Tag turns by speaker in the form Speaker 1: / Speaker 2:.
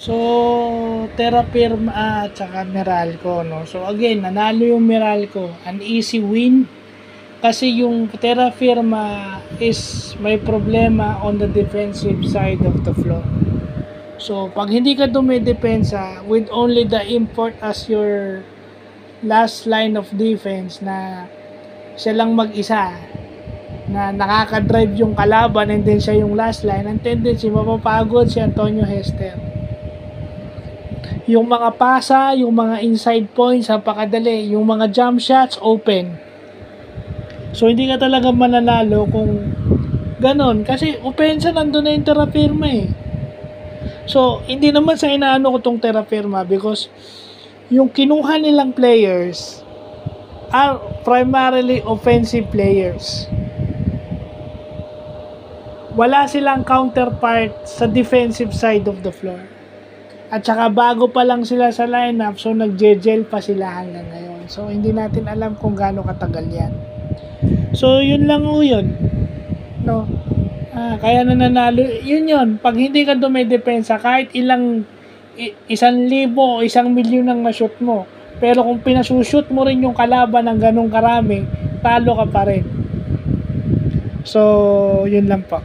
Speaker 1: So, Terra Firma at saka Meralco, no? So, again, nanalo yung Meralco. An easy win. Kasi yung Terra Firma is may problema on the defensive side of the floor. So, pag hindi ka dumidepensa with only the import as your last line of defense na siya lang mag-isa na nakaka-drive yung kalaban and then siya yung last line, ang tendency mapapagod si Antonio Hester. Yung mga pasa, yung mga inside points, napakadali. Yung mga jump shots, open. So, hindi ka talaga mananalo kung ganon. Kasi, opensa nandun na yung Terra Firma eh. So, hindi naman sa inaano ko tong Terra Firma because yung kinuha nilang players are primarily offensive players. Wala silang counterpart sa defensive side of the floor. At saka bago pa lang sila sa lineup, so nagje-gel pa sila hanggang ngayon. So hindi natin alam kung gaano katagal yan. So yun lang o yun. No? Kaya nananalo, yun. Pag hindi ka dumidepensa, kahit ilang 1,000 o 1,000,000 ang ma-shoot mo, pero kung pinasushoot mo rin yung kalaban ng ganong karami, talo ka pa rin. So, yun lang po.